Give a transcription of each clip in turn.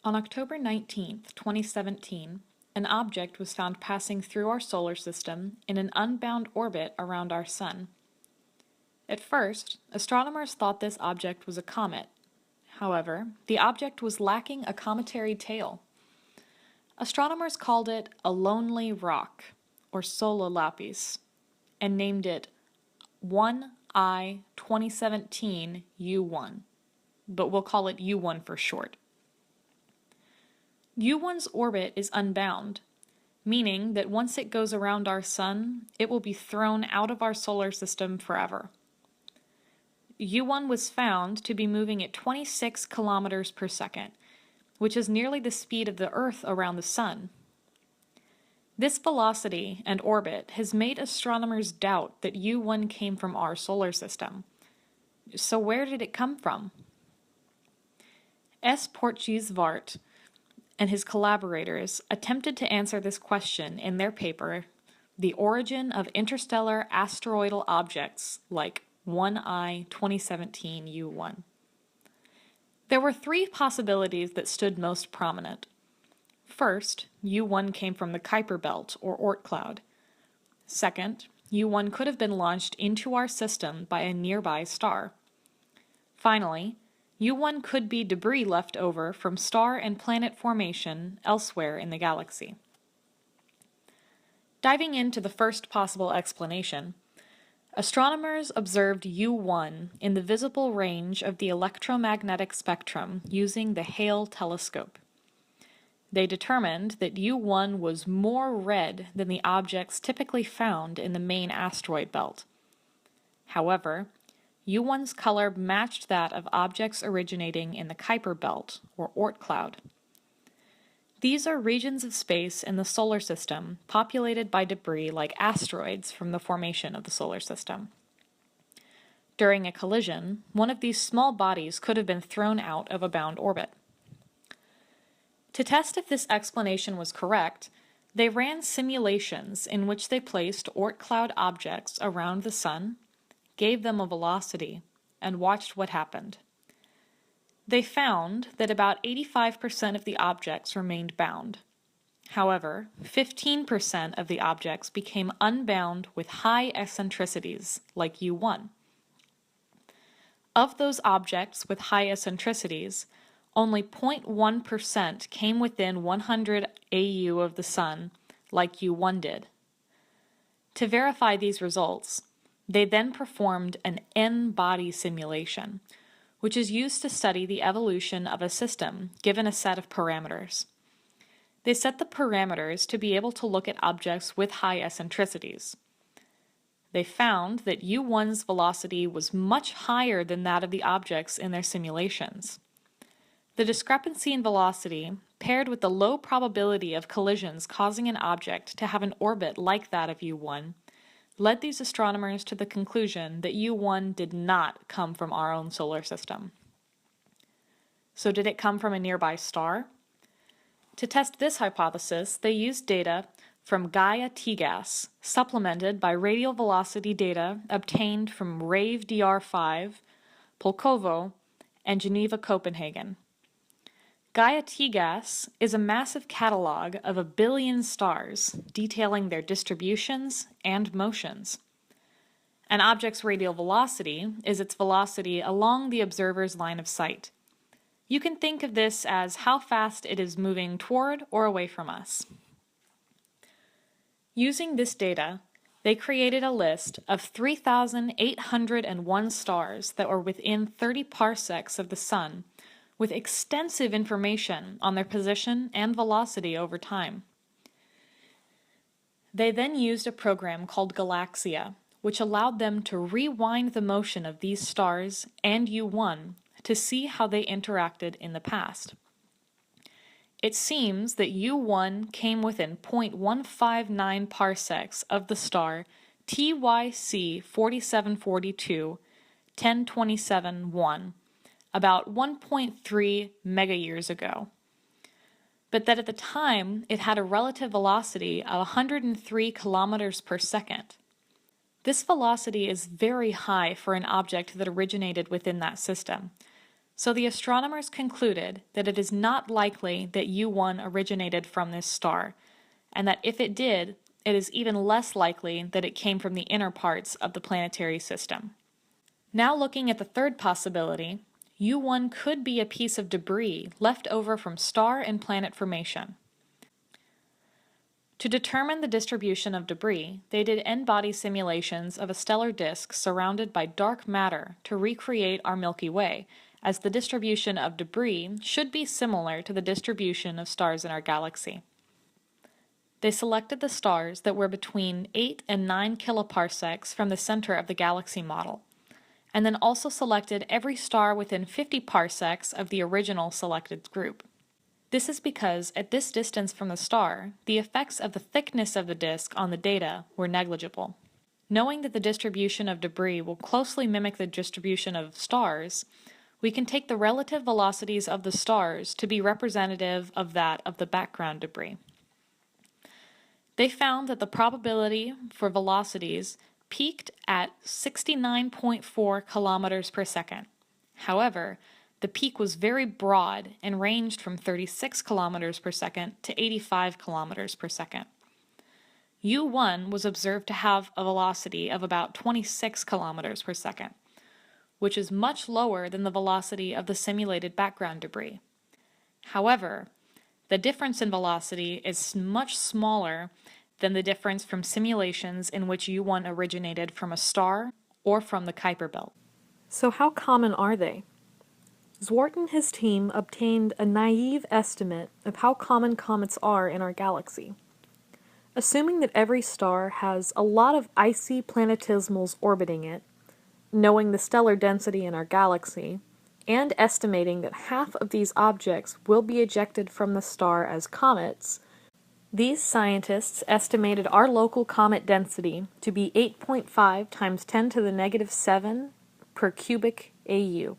On October 19th, 2017, an object was found passing through our solar system in an unbound orbit around our Sun. At first, astronomers thought this object was a comet. However, the object was lacking a cometary tail. Astronomers called it a lonely rock, or Sola Lapis, and named it 1I 2017 U1, but we'll call it U1 for short. U1's orbit is unbound, meaning that once it goes around our Sun, it will be thrown out of our solar system forever. U1 was found to be moving at 26 kilometers per second, which is nearly the speed of the Earth around the Sun. This velocity and orbit has made astronomers doubt that U1 came from our solar system. So where did it come from? S. Portuguese Vart and his collaborators attempted to answer this question in their paper, The Origin of Interstellar Asteroidal Objects Like 1I 2017 U1. There were three possibilities that stood most prominent. First, U1 came from the Kuiper Belt, or Oort cloud. Second, U1 could have been launched into our system by a nearby star. Finally, U1 could be debris left over from star and planet formation elsewhere in the galaxy. Diving into the first possible explanation, astronomers observed U1 in the visible range of the electromagnetic spectrum using the Hale telescope. They determined that U1 was more red than the objects typically found in the main asteroid belt. However, U1's color matched that of objects originating in the Kuiper Belt, or Oort cloud. These are regions of space in the solar system populated by debris like asteroids from the formation of the solar system. During a collision, one of these small bodies could have been thrown out of a bound orbit. To test if this explanation was correct, they ran simulations in which they placed Oort cloud objects around the Sun, gave them a velocity, and watched what happened. They found that about 85% of the objects remained bound. However, 15% of the objects became unbound with high eccentricities, like U1. Of those objects with high eccentricities, only 0.1% came within 100 AU of the Sun, like U1 did. To verify these results, they then performed an N-body simulation, which is used to study the evolution of a system given a set of parameters. They set the parameters to be able to look at objects with high eccentricities. They found that U1's velocity was much higher than that of the objects in their simulations. The discrepancy in velocity, paired with the low probability of collisions causing an object to have an orbit like that of U1, led these astronomers to the conclusion that U1 did not come from our own solar system. So did it come from a nearby star? To test this hypothesis, they used data from Gaia T-gas, supplemented by radial velocity data obtained from RAVE DR5, Pulkovo, and Geneva, Copenhagen. Gaia T-gas is a massive catalog of 1 billion stars detailing their distributions and motions. An object's radial velocity is its velocity along the observer's line of sight. You can think of this as how fast it is moving toward or away from us. Using this data, they created a list of 3,801 stars that were within 30 parsecs of the Sun, with extensive information on their position and velocity over time. They then used a program called Galaxia, which allowed them to rewind the motion of these stars and U1 to see how they interacted in the past. It seems that U1 came within 0.159 parsecs of the star TYC 4742 1027-1, about 1.3 megayears ago, but that at the time it had a relative velocity of 103 kilometers per second. This velocity is very high for an object that originated within that system, So the astronomers concluded that it is not likely that U1 originated from this star, and that if it did, it is even less likely that it came from the inner parts of the planetary system. Now looking at the third possibility, U1 could be a piece of debris left over from star and planet formation. To determine the distribution of debris, they did n-body simulations of a stellar disk surrounded by dark matter to recreate our Milky Way, as the distribution of debris should be similar to the distribution of stars in our galaxy. They selected the stars that were between 8 and 9 kiloparsecs from the center of the galaxy model, and then also selected every star within 50 parsecs of the original selected group. This is because at this distance from the star, the effects of the thickness of the disk on the data were negligible. Knowing that the distribution of debris will closely mimic the distribution of stars, we can take the relative velocities of the stars to be representative of that of the background debris. They found that the probability for velocities peaked at 69.4 kilometers per second. However, the peak was very broad and ranged from 36 kilometers per second to 85 kilometers per second. U1 was observed to have a velocity of about 26 kilometers per second, which is much lower than the velocity of the simulated background debris. However, the difference in velocity is much smaller than the difference from simulations in which U1 originated from a star or from the Kuiper Belt. So how common are they? Zwart and his team obtained a naive estimate of how common comets are in our galaxy. Assuming that every star has a lot of icy planetesimals orbiting it, knowing the stellar density in our galaxy, and estimating that half of these objects will be ejected from the star as comets, these scientists estimated our local comet density to be 8.5 times 10 to the negative 7 per cubic AU.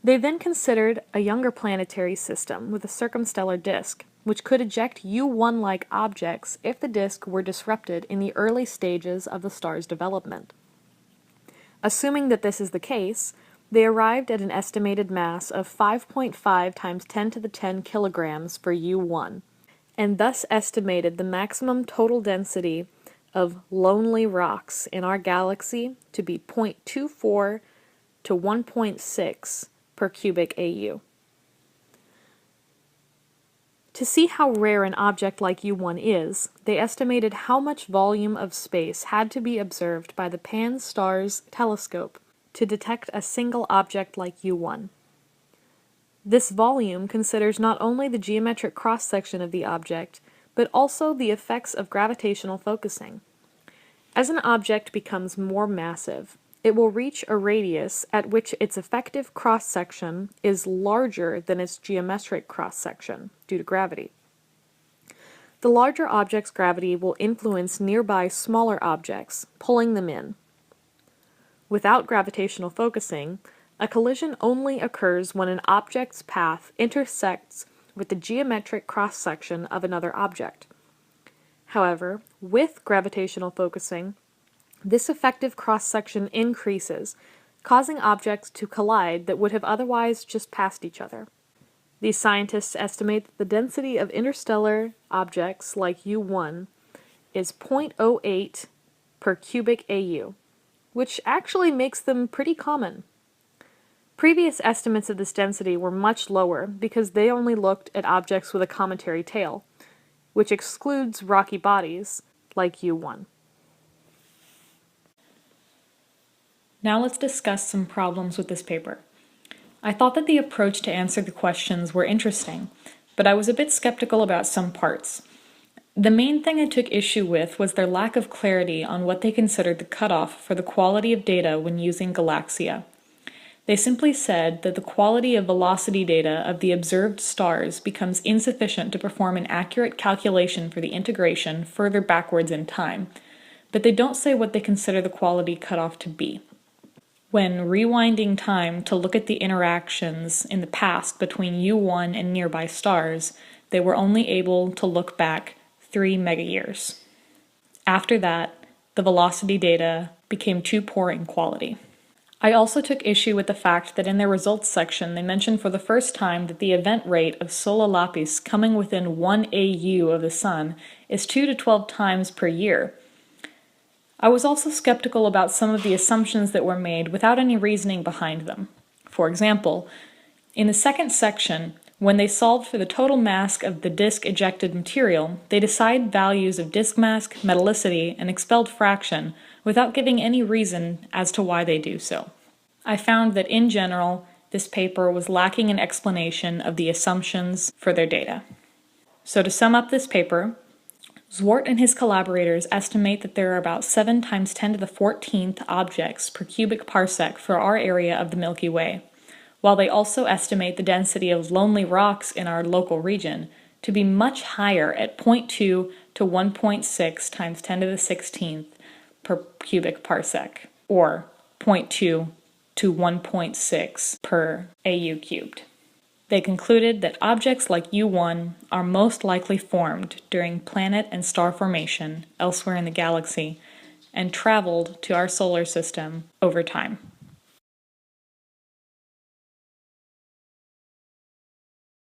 They then considered a younger planetary system with a circumstellar disk, which could eject U1-like objects if the disk were disrupted in the early stages of the star's development. Assuming that this is the case, they arrived at an estimated mass of 5.5 times 10 to the 10 kilograms for U1, and thus estimated the maximum total density of lonely rocks in our galaxy to be 0.24 to 1.6 per cubic AU. To see how rare an object like U1 is, they estimated how much volume of space had to be observed by the Pan-STARRS telescope to detect a single object like U1. This volume considers not only the geometric cross-section of the object, but also the effects of gravitational focusing. As an object becomes more massive, it will reach a radius at which its effective cross-section is larger than its geometric cross-section due to gravity. The larger object's gravity will influence nearby smaller objects, pulling them in. Without gravitational focusing, a collision only occurs when an object's path intersects with the geometric cross-section of another object. However, with gravitational focusing, this effective cross-section increases, causing objects to collide that would have otherwise just passed each other. These scientists estimate that the density of interstellar objects like U1 is 0.08 per cubic AU, which actually makes them pretty common. Previous estimates of this density were much lower because they only looked at objects with a cometary tail, which excludes rocky bodies like U1. Now let's discuss some problems with this paper. I thought that the approach to answer the questions were interesting, but I was a bit skeptical about some parts. The main thing I took issue with was their lack of clarity on what they considered the cutoff for the quality of data when using Galaxia. They simply said that the quality of velocity data of the observed stars becomes insufficient to perform an accurate calculation for the integration further backwards in time, but they don't say what they consider the quality cutoff to be. When rewinding time to look at the interactions in the past between U1 and nearby stars, they were only able to look back 3 megayears. After that, the velocity data became too poor in quality. I also took issue with the fact that in their results section they mentioned for the first time that the event rate of Solar Lapis coming within 1 AU of the Sun is 2 to 12 times per year. I was also skeptical about some of the assumptions that were made without any reasoning behind them. For example, in the second section, when they solved for the total mass of the disk ejected material, they decide values of disk mass, metallicity, and expelled fraction without giving any reason as to why they do so. I found that in general, this paper was lacking an explanation of the assumptions for their data. So to sum up this paper, Zwart and his collaborators estimate that there are about 7 times 10 to the 14th objects per cubic parsec for our area of the Milky Way, while they also estimate the density of lonely rocks in our local region to be much higher at 0.2 to 1.6 times 10 to the 16th per cubic parsec, or 0.2 to 1.6 per AU cubed. They concluded that objects like U1 are most likely formed during planet and star formation elsewhere in the galaxy and traveled to our solar system over time.